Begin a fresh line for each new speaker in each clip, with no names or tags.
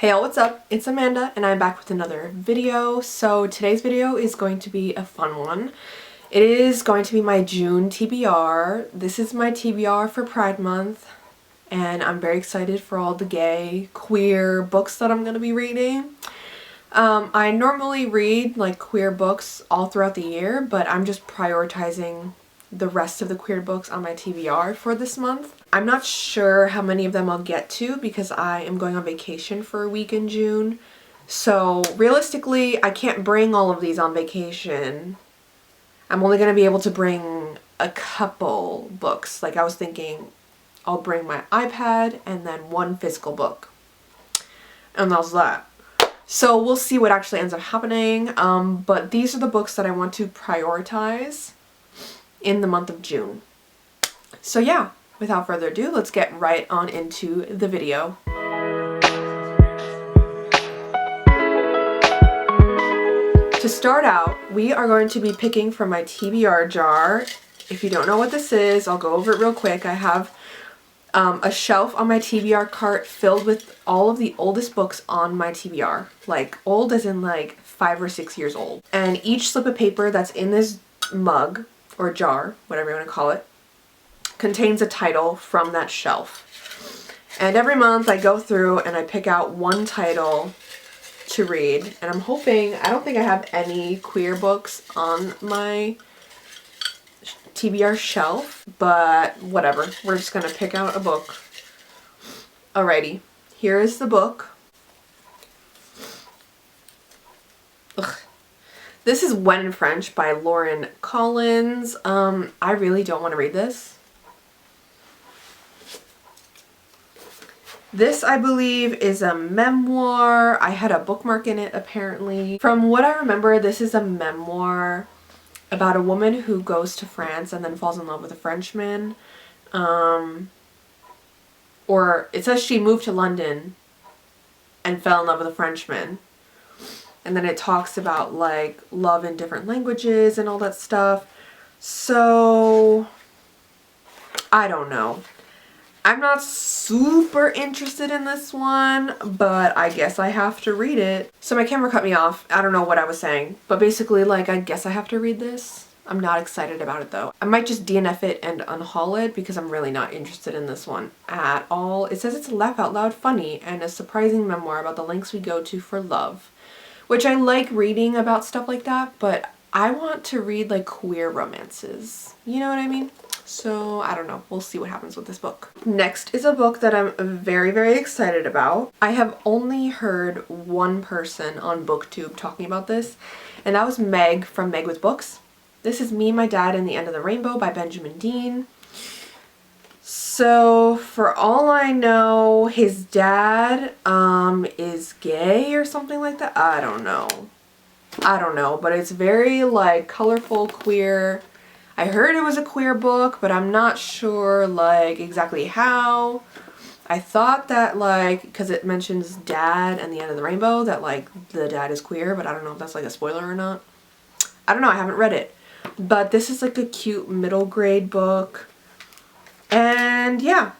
Hey all, what's up? It's Amanda and I'm back with another video. So today's video is going to be a fun one. It is going to be my June TBR. This is my TBR for Pride Month and I'm very excited for all the gay, queer books that I'm going to be reading. I normally read like queer books all throughout the year, but I'm just prioritizing the rest of the queer books on my TBR for this month. I'm not sure how many of them I'll get to because I am going on vacation for a week in June. So realistically, I can't bring all of these on vacation. I'm only going to be able to bring a couple books. Like I was thinking I'll bring my iPad and then one physical book. And that's that. So we'll see what actually ends up happening. But these are the books that I want to prioritize in the month of June. So yeah, without further ado, let's get right on into the video. To start out, we are going to be picking from my TBR jar. If you don't know what this is, I'll go over it real quick. I have a shelf on my TBR cart filled with all of the oldest books on my TBR. Like old as in like 5 or 6 years old. And each slip of paper that's in this mug or jar, whatever you want to call it, contains a title from that shelf. And every month I go through and I pick out one title to read. And I'm hoping, I don't think I have any queer books on my TBR shelf, but whatever. We're just gonna pick out a book. Alrighty, here is the book. Ugh. This is When in French by Lauren Collins. I really don't want to read this. This, I believe, is a memoir. I had a bookmark in it, apparently. From what I remember, this is a memoir about a woman who goes to France and then falls in love with a Frenchman. Or it says she moved to London and fell in love with a Frenchman. And then it talks about like love in different languages and all that stuff. So I don't know. I'm not super interested in this one, but I guess I have to read it. So my camera cut me off. I don't know what I was saying, but basically like I guess I have to read this. I'm not excited about it though. I might just DNF it and unhaul it because I'm really not interested in this one at all. It says it's a laugh out loud funny and a surprising memoir about the lengths we go to for love. Which I like reading about stuff like that, but I want to read like queer romances. You know what I mean? So I don't know. We'll see what happens with this book. Next is a book that I'm very, very excited about. I have only heard one person on BookTube talking about this, and that was Meg from Meg with Books. This is Me, My Dad, and the End of the Rainbow by Benjamin Dean. So, for all I know, his dad is gay or something like that. I don't know, but it's very like colorful, queer. I heard it was a queer book, but I'm not sure like exactly how. I thought that like, because it mentions dad and the End of the Rainbow, that like the dad is queer, but I don't know if that's like a spoiler or not. I don't know, I haven't read it. But this is like a cute middle grade book. And yeah,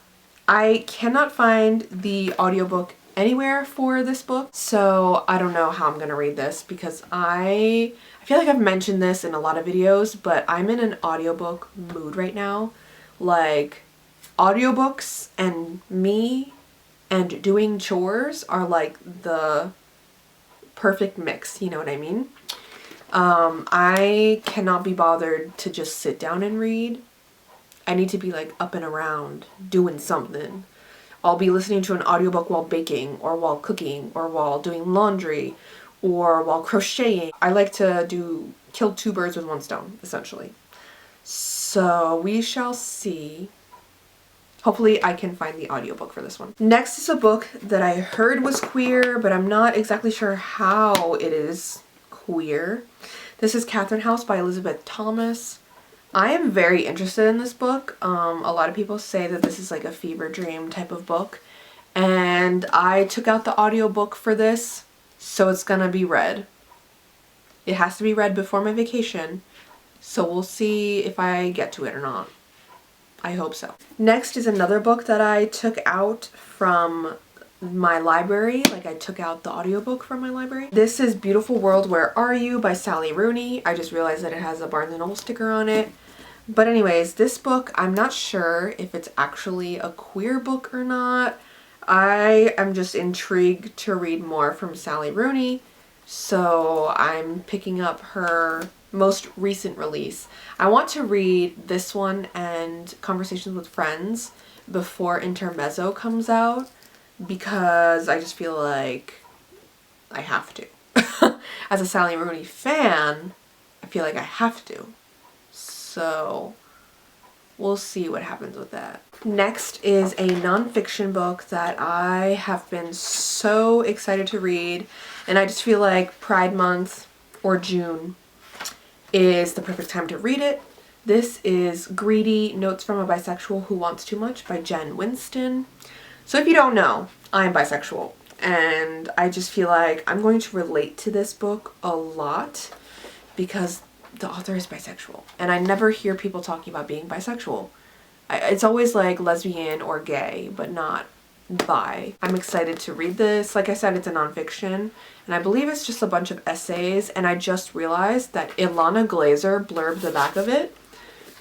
I cannot find the audiobook anywhere for this book, so I don't know how I'm gonna read this because I feel like I've mentioned this in a lot of videos, but I'm in an audiobook mood right now. Like, audiobooks and me and doing chores are like the perfect mix, you know what I mean? I cannot be bothered to just sit down and read. I need to be like up and around doing something. I'll be listening to an audiobook while baking or while cooking or while doing laundry or while crocheting. I like to kill two birds with one stone, essentially. So we shall see. Hopefully I can find the audiobook for this one. Next is a book that I heard was queer, but I'm not exactly sure how it is queer. This is Catherine House by Elizabeth Thomas. I am very interested in this book. A lot of people say that this is like a fever dream type of book. And I took out the audiobook for this, so it's gonna be read. It has to be read before my vacation, so we'll see if I get to it or not. I hope so. Next is another book that I took out from my library. Like I took out the audiobook from my library. This is Beautiful World, Where Are You by Sally Rooney. I just realized that it has a Barnes & Noble sticker on it. But anyways, this book, I'm not sure if it's actually a queer book or not. I am just intrigued to read more from Sally Rooney, so I'm picking up her most recent release. I want to read this one and Conversations with Friends before Intermezzo comes out because I just feel like I have to. As a Sally Rooney fan, I feel like I have to. So we'll see what happens with that. Next is a nonfiction book that I have been so excited to read, and I just feel like Pride Month or June is the perfect time to read it. This is Greedy: Notes from a Bisexual Who Wants Too Much by Jen Winston. So if you don't know, I'm bisexual, and I just feel like I'm going to relate to this book a lot because the author is bisexual, and I never hear people talking about being bisexual. It's always like lesbian or gay, but not bi. I'm excited to read this. Like I said, it's a nonfiction, and I believe it's just a bunch of essays, and I just realized that Ilana Glazer blurbed the back of it.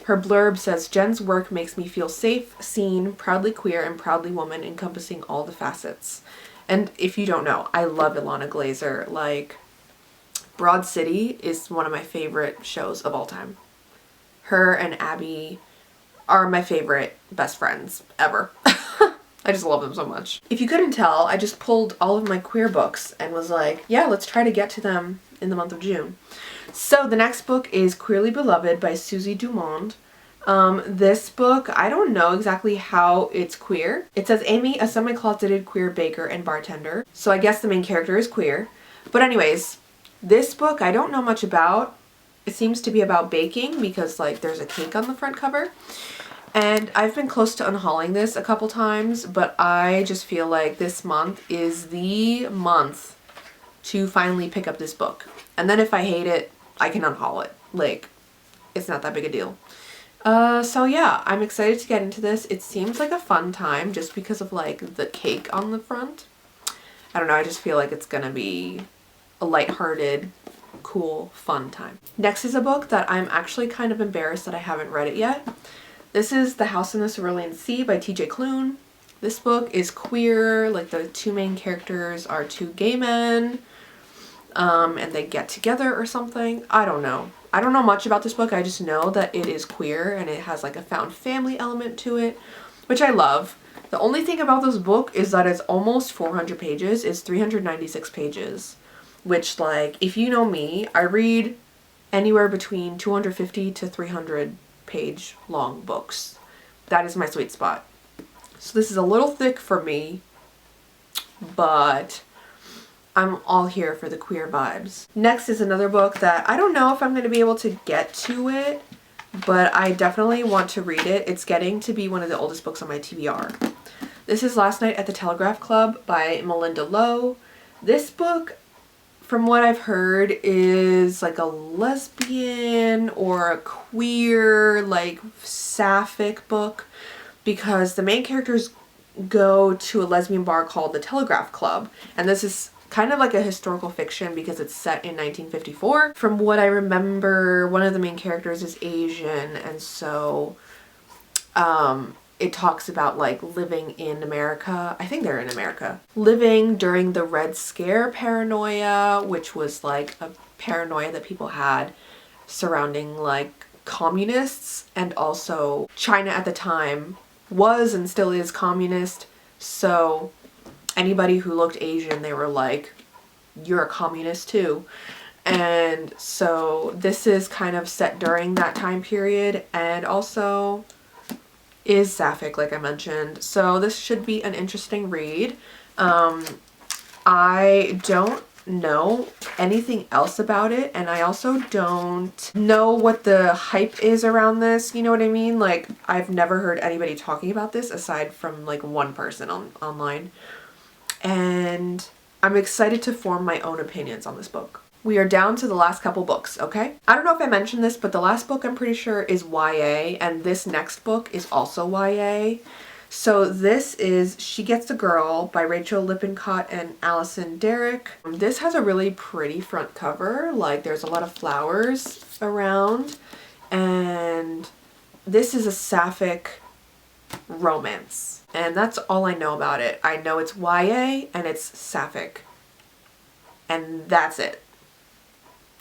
Her blurb says, "Jen's work makes me feel safe, seen, proudly queer, and proudly woman, encompassing all the facets." And if you don't know, I love Ilana Glazer. Like, Broad City is one of my favorite shows of all time. Her and Abby are my favorite best friends ever. I just love them so much. If you couldn't tell, I just pulled all of my queer books and was like, yeah, let's try to get to them in the month of June. So the next book is Queerly Beloved by Susie Dumond. This book, I don't know exactly how it's queer. It says Amy, a semi-closeted queer baker and bartender. So I guess the main character is queer. But anyways, this book I don't know much about. It seems to be about baking because like there's a cake on the front cover. And I've been close to unhauling this a couple times, but I just feel like this month is the month to finally pick up this book. And then if I hate it, I can unhaul it. Like, it's not that big a deal. So yeah, I'm excited to get into this. It seems like a fun time just because of like the cake on the front. I don't know, I just feel like it's gonna be a lighthearted, cool, fun time. Next is a book that I'm actually kind of embarrassed that I haven't read it yet. This is The House in the Cerulean Sea by TJ Klune. This book is queer, like the two main characters are two gay men, and they get together or something. I don't know. I don't know much about this book, I just know that it is queer and it has like a found family element to it, which I love. The only thing about this book is that it's almost 400 pages, it's 396 pages, which like, if you know me, I read anywhere between 250 to 300 page long books. That is my sweet spot. So this is a little thick for me, but I'm all here for the queer vibes. Next is another book that I don't know if I'm going to be able to get to it, but I definitely want to read it. It's getting to be one of the oldest books on my TBR. This is Last Night at the Telegraph Club by Melinda Lowe. This book, from what I've heard, is like a lesbian or a queer, like sapphic book because the main characters go to a lesbian bar called the Telegraph Club, and this is kind of like a historical fiction because it's set in 1954. From what I remember, one of the main characters is Asian, and so it talks about like living in America. I think they're in America. Living during the Red Scare paranoia, which was like a paranoia that people had surrounding like communists, and also China at the time was and still is communist. So anybody who looked Asian, they were like, you're a communist too. And so this is kind of set during that time period and also is sapphic, like I mentioned. So this should be an interesting read. I don't know anything else about it, and I also don't know what the hype is around this, you know what I mean? Like, I've never heard anybody talking about this aside from like one person online. And I'm excited to form my own opinions on this book. We are down to the last couple books, okay? I don't know if I mentioned this, but the last book I'm pretty sure is YA, and this next book is also YA. So this is She Gets the Girl by Rachel Lippincott and Allison Derrick. This has a really pretty front cover, like there's a lot of flowers around, and this is a sapphic romance. And that's all I know about it. I know it's YA and it's sapphic. And that's it.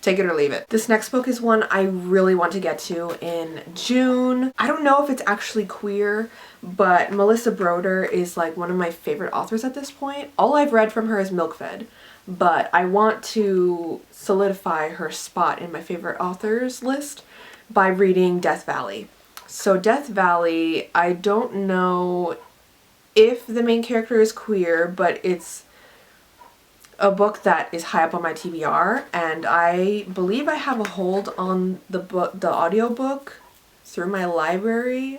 Take it or leave it. This next book is one I really want to get to in June. I don't know if it's actually queer, but Melissa Broder is like one of my favorite authors at this point. All I've read from her is Milkfed, but I want to solidify her spot in my favorite authors list by reading Death Valley. So Death Valley, I don't know if the main character is queer, but it's a book that is high up on my TBR, and I believe I have a hold on the audiobook through my library,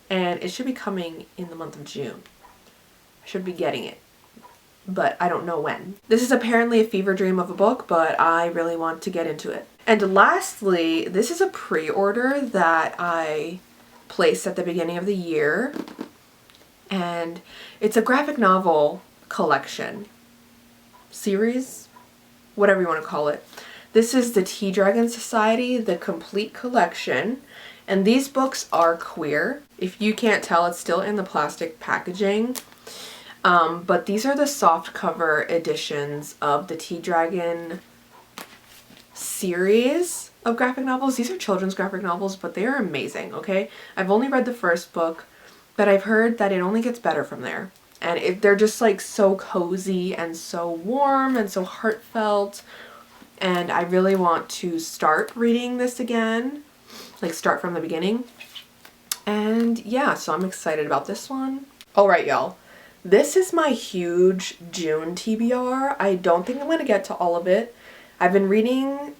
and it should be coming in the month of June. I should be getting it, but I don't know when. This is apparently a fever dream of a book, but I really want to get into it. And lastly, this is a pre-order that I placed at the beginning of the year, and it's a graphic novel collection. Series, whatever you want to call it. This is the Tea Dragon Society, the complete collection, and these books are queer. If you can't tell, it's still in the plastic packaging, but these are the soft cover editions of the Tea Dragon series of graphic novels. These are children's graphic novels, but they are amazing, okay? I've only read the first book, but I've heard that it only gets better from there. And they're just like so cozy and so warm and so heartfelt. And I really want to start reading this again, like start from the beginning. And yeah, so I'm excited about this one. All right, y'all. This is my huge June TBR. I don't think I'm going to get to all of it. I've been reading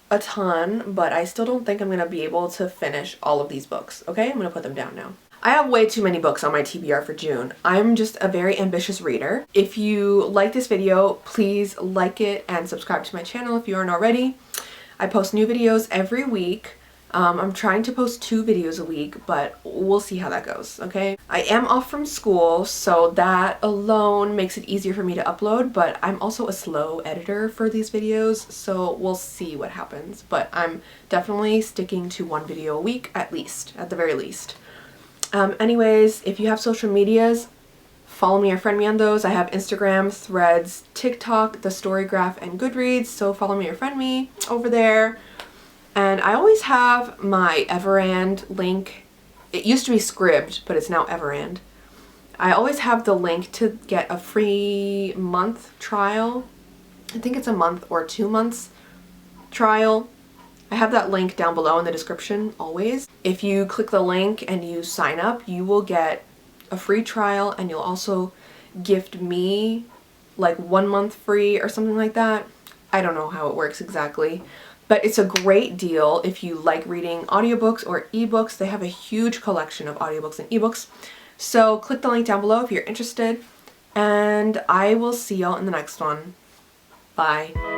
a ton, but I still don't think I'm going to be able to finish all of these books. Okay, I'm going to put them down now. I have way too many books on my TBR for June. I'm just a very ambitious reader. If you like this video, please like it and subscribe to my channel if you aren't already. I post new videos every week. I'm trying to post 2 videos a week, but we'll see how that goes, okay? I am off from school, so that alone makes it easier for me to upload, but I'm also a slow editor for these videos, so we'll see what happens. But I'm definitely sticking to 1 video a week at least, at the very least. Anyways, if you have social medias, follow me or friend me on those. I have Instagram, Threads, TikTok, The Storygraph, and Goodreads, so follow me or friend me over there. And I always have my Everand link. It used to be Scribd, but it's now Everand. I always have the link to get a free month trial. I think it's a month or 2 months trial. I have that link down below in the description always. If you click the link and you sign up, you will get a free trial, and you'll also gift me like 1 month free or something like that. I don't know how it works exactly, but it's a great deal if you like reading audiobooks or ebooks. They have a huge collection of audiobooks and ebooks. So click the link down below if you're interested, and I will see y'all in the next one. Bye.